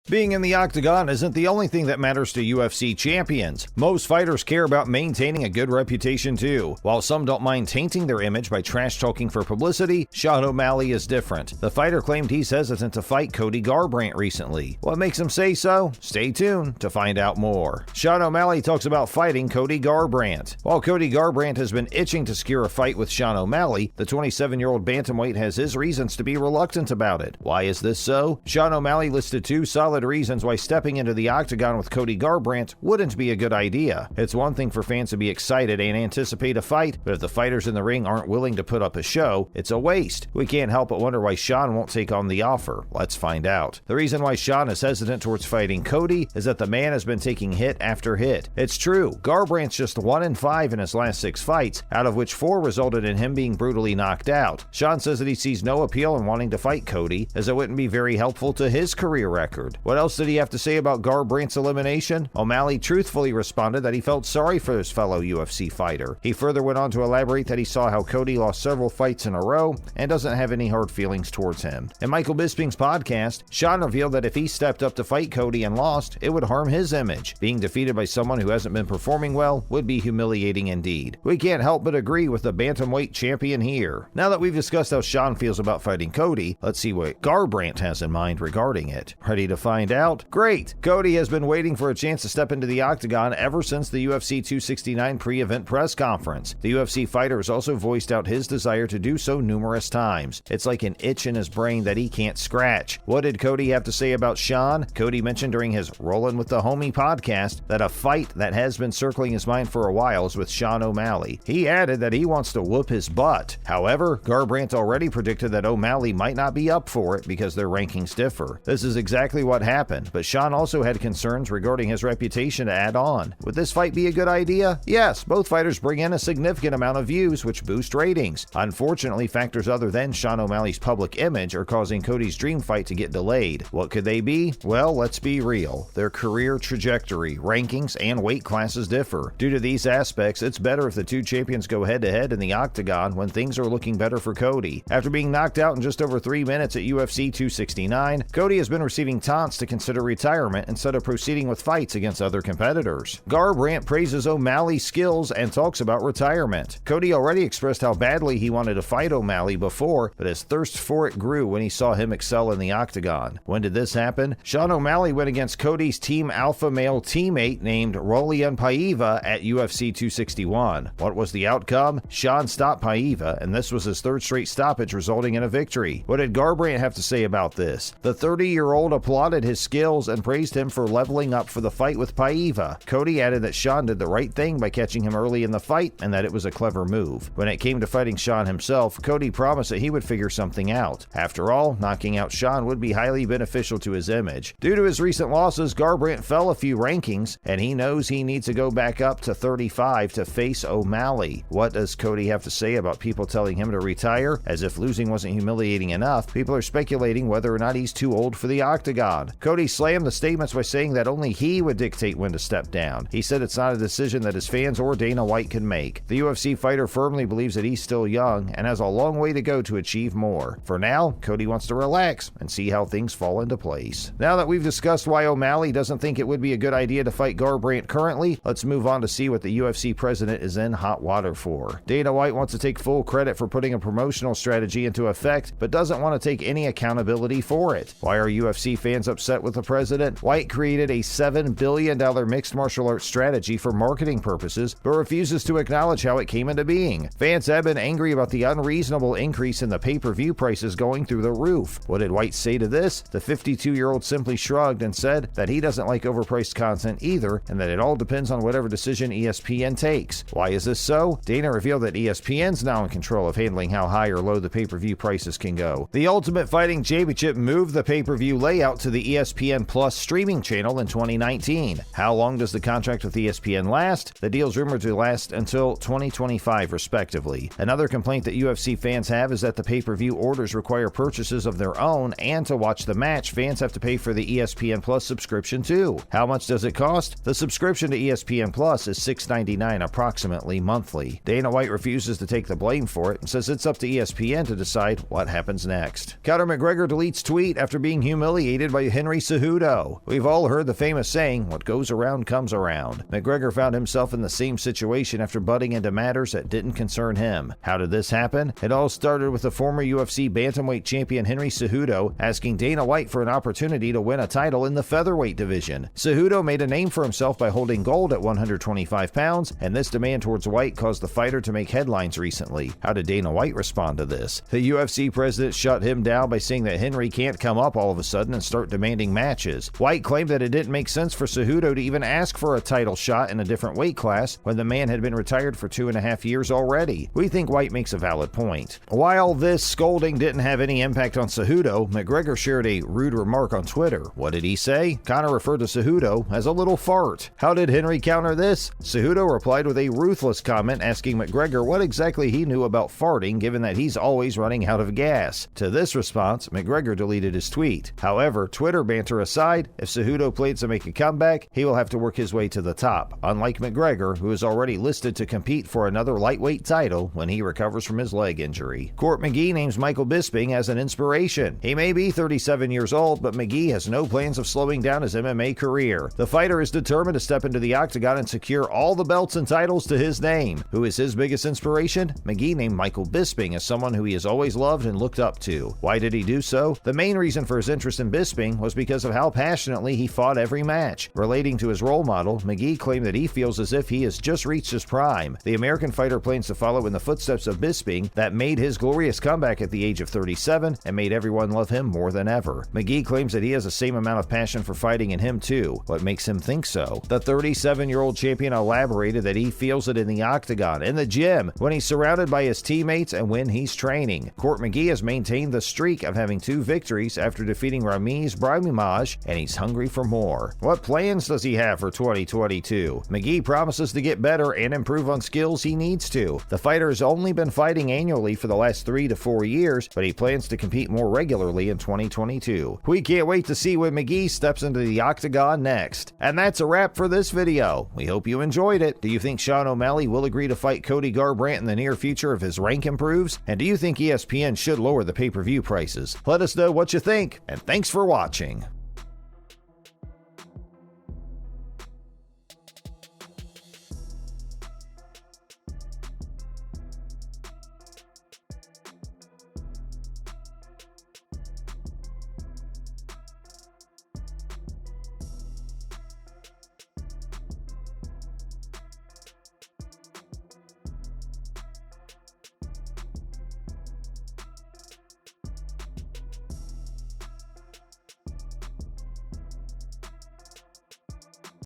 Being in the octagon isn't the only thing that matters to UFC champions. Most fighters care about maintaining a good reputation too. While some don't mind tainting their image by trash-talking for publicity, Sean O'Malley is different. The fighter claimed he's hesitant to fight Cody Garbrandt recently. What makes him say so? Stay tuned to find out more. Sean O'Malley talks about fighting Cody Garbrandt. While Cody Garbrandt has been itching to secure a fight with Sean O'Malley, the 27-year-old Bantamweight has his reasons to be reluctant about it. Why is this so? Sean O'Malley listed two solid reasons why stepping into the octagon with Cody Garbrandt wouldn't be a good idea. It's one thing for fans to be excited and anticipate a fight, but if the fighters in the ring aren't willing to put up a show, it's a waste. We can't help but wonder why Sean won't take on the offer. Let's find out. The reason why Sean is hesitant towards fighting Cody is that the man has been taking hit after hit. It's true, Garbrandt's just 1-5 in his last 6 fights, out of which 4 resulted in him being brutally knocked out. Sean says that he sees no appeal in wanting to fight Cody, as it wouldn't be very helpful to his career record. What else did he have to say about Garbrandt's elimination? O'Malley truthfully responded that he felt sorry for his fellow UFC fighter. He further went on to elaborate that he saw how Cody lost several fights in a row and doesn't have any hard feelings towards him. In Michael Bisping's podcast, Sean revealed that if he stepped up to fight Cody and lost, it would harm his image. Being defeated by someone who hasn't been performing well would be humiliating indeed. We can't help but agree with the Bantamweight champion here. Now that we've discussed how Sean feels about fighting Cody, let's see what Garbrandt has in mind regarding it. Ready to find out? Great! Cody has been waiting for a chance to step into the octagon ever since the UFC 269 pre-event press conference. The UFC fighter has also voiced out his desire to do so numerous times. It's like an itch in his brain that he can't scratch. What did Cody have to say about Sean? Cody mentioned during his Rollin' with the Homie podcast that a fight that has been circling his mind for a while is with Sean O'Malley. He added that he wants to whoop his butt. However, Garbrandt already predicted that O'Malley might not be up for it because their rankings differ. This is exactly what happened, but Sean also had concerns regarding his reputation to add on. Would this fight be a good idea? Yes, both fighters bring in a significant amount of views, which boost ratings. Unfortunately, factors other than Sean O'Malley's public image are causing Cody's dream fight to get delayed. What could they be? Well, let's be real. Their career trajectory, rankings, and weight classes differ. Due to these aspects, it's better if the two champions go head-to-head in the octagon when things are looking better for Cody. After being knocked out in just over 3 minutes at UFC 269, Cody has been receiving taunts to consider retirement instead of proceeding with fights against other competitors. Garbrandt praises O'Malley's skills and talks about retirement. Cody already expressed how badly he wanted to fight O'Malley before, but his thirst for it grew when he saw him excel in the octagon. When did this happen? Sean O'Malley went against Cody's team alpha male teammate named Rolian Paiva at UFC 261. What was the outcome? Sean stopped Paiva, and this was his 3rd straight stoppage, resulting in a victory. What did Garbrandt have to say about this? The 30-year-old applauded his skills and praised him for leveling up for the fight with Paiva. Cody added that Sean did the right thing by catching him early in the fight and that it was a clever move. When it came to fighting Sean himself, Cody promised that he would figure something out. After all, knocking out Sean would be highly beneficial to his image. Due to his recent losses, Garbrandt fell a few rankings, and he knows he needs to go back up to 35 to face O'Malley. What does Cody have to say about people telling him to retire? As if losing wasn't humiliating enough, people are speculating whether or not he's too old for the octagon. Cody slammed the statements by saying that only he would dictate when to step down. He said it's not a decision that his fans or Dana White can make. The UFC fighter firmly believes that he's still young and has a long way to go to achieve more. For now, Cody wants to relax and see how things fall into place. Now that we've discussed why O'Malley doesn't think it would be a good idea to fight Garbrandt currently, let's move on to see what the UFC president is in hot water for. Dana White wants to take full credit for putting a promotional strategy into effect, but doesn't want to take any accountability for it. Why are UFC fans upset with the president? White created a $7 billion mixed martial arts strategy for marketing purposes, but refuses to acknowledge how it came into being. Fans have been angry about the unreasonable increase in the pay-per-view prices going through the roof. What did White say to this? The 52-year-old simply shrugged and said that he doesn't like overpriced content either, and that it all depends on whatever decision ESPN takes. Why is this so? Dana revealed that ESPN's now in control of handling how high or low the pay-per-view prices can go. The Ultimate Fighting Championship moved the pay-per-view layout to the ESPN Plus streaming channel in 2019. How long does the contract with ESPN last? The deal's rumored to last until 2025, respectively. Another complaint that UFC fans have is that the pay-per-view orders require purchases of their own, and to watch the match, fans have to pay for the ESPN Plus subscription too. How much does it cost? The subscription to ESPN Plus is $6.99 approximately monthly. Dana White refuses to take the blame for it and says it's up to ESPN to decide what happens next. Conor McGregor deletes tweet after being humiliated by Henry Cejudo. We've all heard the famous saying, "What goes around comes around." McGregor found himself in the same situation after butting into matters that didn't concern him. How did this happen? It all started with the former UFC Bantamweight champion Henry Cejudo asking Dana White for an opportunity to win a title in the featherweight division. Cejudo made a name for himself by holding gold at 125 pounds, and this demand towards White caused the fighter to make headlines recently. How did Dana White respond to this? The UFC president shut him down by saying that Henry can't come up all of a sudden and start demanding matches. White claimed that it didn't make sense for Cejudo to even ask for a title shot in a different weight class when the man had been retired for 2.5 years already. We think White makes a valid point. While this scolding didn't have any impact on Cejudo, McGregor shared a rude remark on Twitter. What did he say? Conor referred to Cejudo as a little fart. How did Henry counter this? Cejudo replied with a ruthless comment asking McGregor what exactly he knew about farting, given that he's always running out of gas. To this response, McGregor deleted his tweet. However, Twitter banter aside, if Cejudo plans to make a comeback, he will have to work his way to the top, unlike McGregor, who is already listed to compete for another lightweight title when he recovers from his leg injury. Court McGee names Michael Bisping as an inspiration. He may be 37 years old, but McGee has no plans of slowing down his MMA career. The fighter is determined to step into the octagon and secure all the belts and titles to his name. Who is his biggest inspiration? McGee named Michael Bisping as someone who he has always loved and looked up to. Why did he do so? The main reason for his interest in Bisping was because of how passionately he fought every match. Relating to his role model, McGee claimed that he feels as if he has just reached his prime. The American fighter plans to follow in the footsteps of Bisping that made his glorious comeback at the age of 37 and made everyone love him more than ever. McGee claims that he has the same amount of passion for fighting in him too. What makes him think so? The 37-year-old champion elaborated that he feels it in the octagon, in the gym, when he's surrounded by his teammates, and when he's training. Court McGee has maintained the streak of having 2 victories after defeating Ramiz Brahimaj, and he's hungry for more. What plans does he have for 2022? McGee promises to get better and improve on skills he needs to. The fighter has only been fighting annually for the last 3 to 4 years, but he plans to compete more regularly in 2022. We can't wait to see when McGee steps into the octagon next. And that's a wrap for this video. We hope you enjoyed it. Do you think Sean O'Malley will agree to fight Cody Garbrandt in the near future if his rank improves? And do you think ESPN should lower the pay-per-view prices? Let us know what you think, and thanks for watching.